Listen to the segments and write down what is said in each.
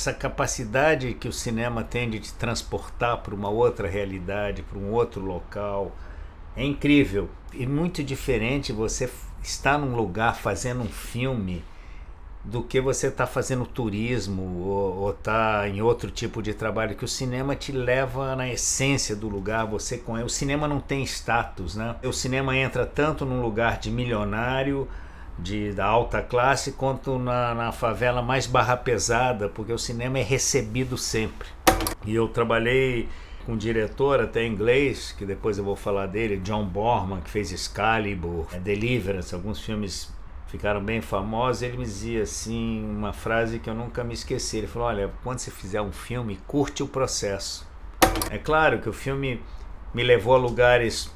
essa capacidade que o cinema tem de te transportar para uma outra realidade, para um outro local, é incrível. E muito diferente você estar num lugar fazendo um filme do que você está fazendo turismo ou tá em outro tipo de trabalho, que o cinema te leva na essência do lugar. O cinema não tem status, né? O cinema entra tanto num lugar de milionário, da alta classe, quanto na favela mais barra pesada, porque o cinema é recebido sempre. E eu trabalhei com um diretor até inglês, que depois eu vou falar dele, John Borman, que fez Excalibur, Deliverance, alguns filmes ficaram bem famosos. Ele me dizia assim, uma frase que eu nunca me esqueci. Ele falou: olha, quando você fizer um filme, curte o processo. É claro que o filme me levou a lugares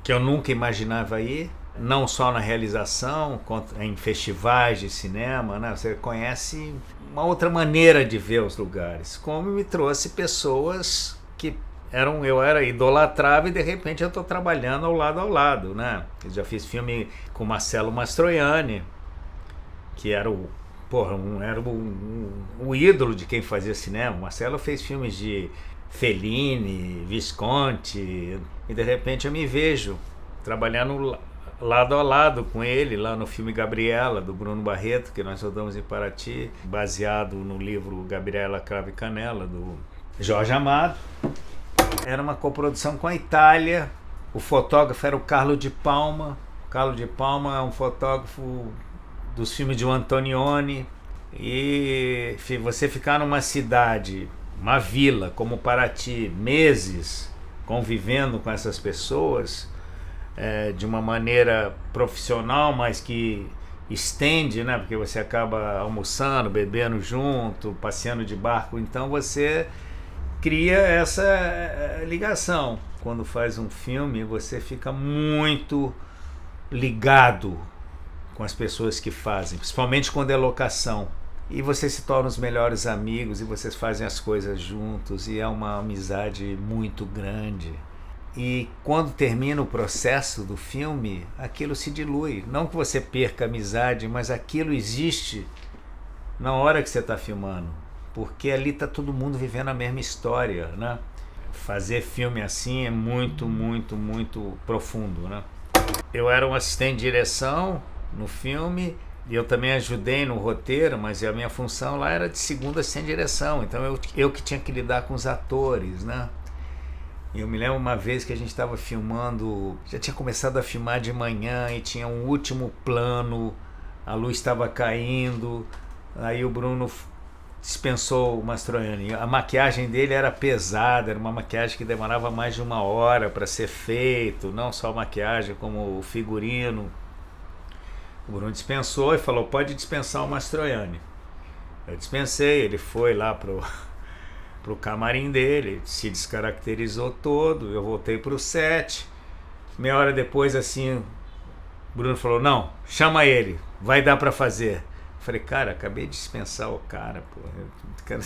que eu nunca imaginava ir, não só na realização, em festivais de cinema, né? Você conhece uma outra maneira de ver os lugares, como me trouxe pessoas que eu idolatrava, e de repente eu estou trabalhando ao lado, né? Eu já fiz filme com Marcello Mastroianni, que era o ídolo de quem fazia cinema. O Marcello fez filmes de Fellini, Visconti, e de repente eu me vejo trabalhando lado a lado com ele lá no filme Gabriela, do Bruno Barreto, que nós rodamos em Paraty, baseado no livro Gabriela Cravo e Canela, do Jorge Amado. Era uma coprodução com a Itália. O fotógrafo era o Carlo Di Palma. O Carlo Di Palma é um fotógrafo dos filmes de Antonioni. E você ficar numa cidade, uma vila como Paraty, meses convivendo com essas pessoas, de uma maneira profissional, mas que estende, né? Porque você acaba almoçando, bebendo junto, passeando de barco, então você cria essa ligação. Quando faz um filme, você fica muito ligado com as pessoas que fazem, principalmente quando é locação. E você se torna os melhores amigos, e vocês fazem as coisas juntos, e é uma amizade muito grande. E quando termina o processo do filme, aquilo se dilui. Não que você perca a amizade, mas aquilo existe na hora que você está filmando, porque ali está todo mundo vivendo a mesma história, né? Fazer filme assim é muito, muito, muito profundo, né? Eu era um assistente de direção no filme, e eu também ajudei no roteiro, mas a minha função lá era de segundo assistente de direção, então eu que tinha que lidar com os atores, né? Eu me lembro uma vez que a gente estava filmando, já tinha começado a filmar de manhã e tinha um último plano, a luz estava caindo, aí o Bruno dispensou o Mastroianni. A maquiagem dele era pesada, era uma maquiagem que demorava mais de 1 hora para ser feito, não só a maquiagem, como o figurino. O Bruno dispensou e falou: pode dispensar o Mastroianni. Eu dispensei, ele foi lá pro camarim dele, se descaracterizou todo, eu voltei pro set. Meia hora depois, assim, o Bruno falou: não, chama ele, vai dar para fazer. Falei: cara, acabei de dispensar o cara, pô. O cara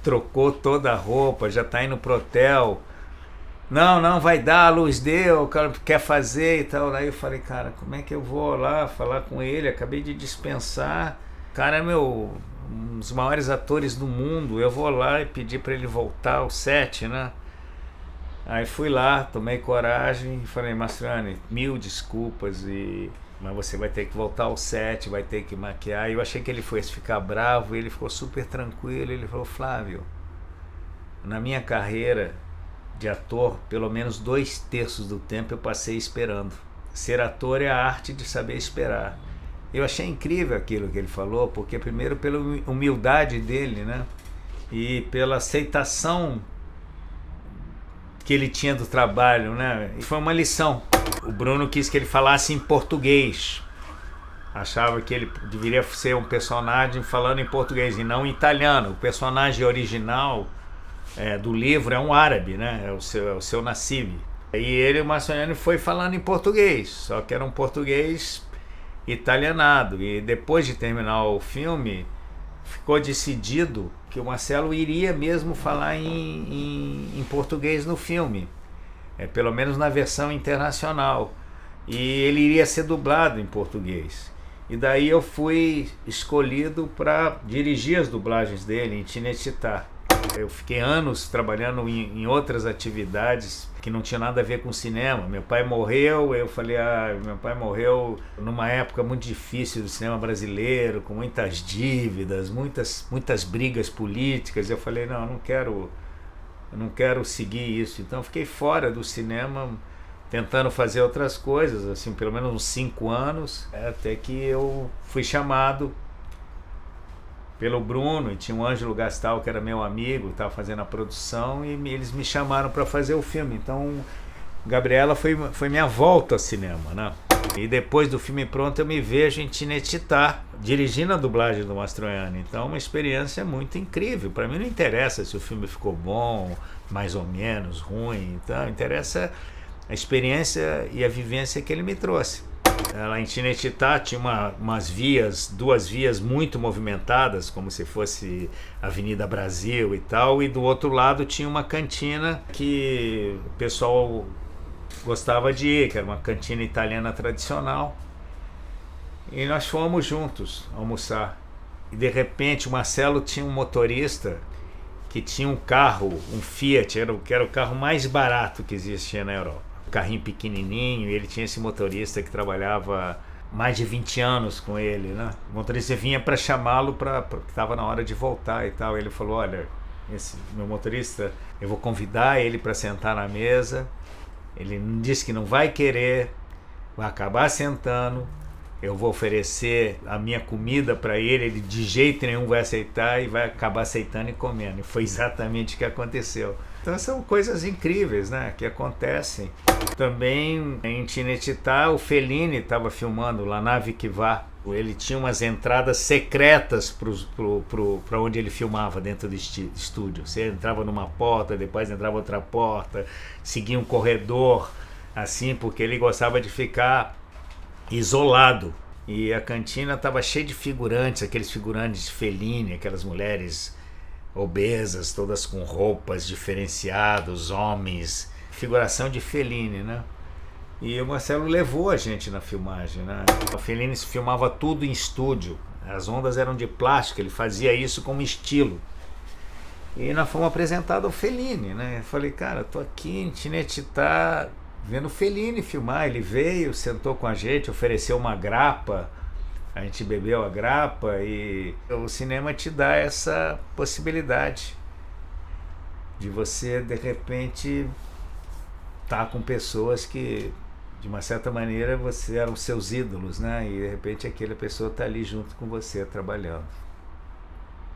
trocou toda a roupa, já tá indo pro hotel. Não, vai dar, a luz deu, o cara quer fazer e tal. Aí eu falei: cara, como é que eu vou lá falar com ele? Acabei de dispensar. O cara é um dos maiores atores do mundo. Eu vou lá e pedir para ele voltar ao set, né? Aí fui lá, tomei coragem e falei: Mastroianni, 1000 desculpas, mas você vai ter que voltar ao set, vai ter que maquiar. Eu achei que ele fosse ficar bravo, e ele ficou super tranquilo. Ele falou: Flávio, na minha carreira de ator, pelo menos 2/3 do tempo eu passei esperando. Ser ator é a arte de saber esperar. Eu achei incrível aquilo que ele falou, porque primeiro pela humildade dele, né? E pela aceitação que ele tinha do trabalho, né? E foi uma lição. O Bruno quis que ele falasse em português. Achava que ele deveria ser um personagem falando em português e não em italiano. O personagem original do livro é um árabe, né? É o seu Nassib. E ele, o Mastroianni, foi falando em português, só que era um português italianado. E depois de terminar o filme, ficou decidido que o Marcello iria mesmo falar em português no filme, pelo menos na versão internacional, e ele iria ser dublado em português. E daí eu fui escolhido para dirigir as dublagens dele em Tinetitá. Eu fiquei anos trabalhando em outras atividades que não tinha nada a ver com cinema. Meu pai morreu, eu falei, meu pai morreu numa época muito difícil do cinema brasileiro, com muitas dívidas, muitas brigas políticas. Eu falei, não, eu não quero seguir isso. Então eu fiquei fora do cinema, tentando fazer outras coisas, assim, pelo menos uns 5 anos, até que eu fui chamado pelo Bruno, e tinha o Ângelo Gastal, que era meu amigo, estava fazendo a produção, e eles me chamaram para fazer o filme. Então, Gabriela foi minha volta ao cinema, né? E depois do filme pronto, eu me vejo em Tinetitá, dirigindo a dublagem do Mastroianni. Então, uma experiência muito incrível. Para mim não interessa se o filme ficou bom, mais ou menos, ruim. Então, interessa a experiência e a vivência que ele me trouxe. Lá em Tinetitá tinha duas vias muito movimentadas, como se fosse Avenida Brasil e tal, e do outro lado tinha uma cantina que o pessoal gostava de ir, que era uma cantina italiana tradicional. E nós fomos juntos almoçar. E de repente o Marcelo tinha um motorista que tinha um carro, um Fiat, que era o carro mais barato que existia na Europa. Carrinho pequenininho, e ele tinha esse motorista que trabalhava mais de 20 anos com ele, né? O motorista vinha para chamá-lo porque estava na hora de voltar e tal. Ele falou, olha, esse meu motorista, eu vou convidar ele para sentar na mesa. Ele disse que não vai querer, vai acabar sentando. Eu vou oferecer a minha comida para ele de jeito nenhum vai aceitar e vai acabar aceitando e comendo. E foi exatamente o que aconteceu. Então são coisas incríveis, né, que acontecem. Também em Tinetitá, o Fellini estava filmando La Nave que Vá. Ele tinha umas entradas secretas para onde ele filmava dentro do estúdio. Você entrava numa porta, depois entrava outra porta, seguia um corredor, assim, porque ele gostava de ficar isolado. E a cantina estava cheia de figurantes, aqueles figurantes de Fellini, aquelas mulheres obesas, todas com roupas diferenciadas, homens, figuração de Fellini, né? E o Marcelo levou a gente na filmagem, né? O Fellini filmava tudo em estúdio, as ondas eram de plástico, ele fazia isso como estilo. E nós fomos apresentados ao Fellini, né? Eu falei, cara, tô aqui em Tinetitá vendo o Fellini filmar. Ele veio, sentou com a gente, ofereceu uma grappa, a gente bebeu a grappa, e o cinema te dá essa possibilidade de você, de repente, estar com pessoas que, de uma certa maneira, você eram seus ídolos, né? E de repente aquela pessoa está ali junto com você, trabalhando.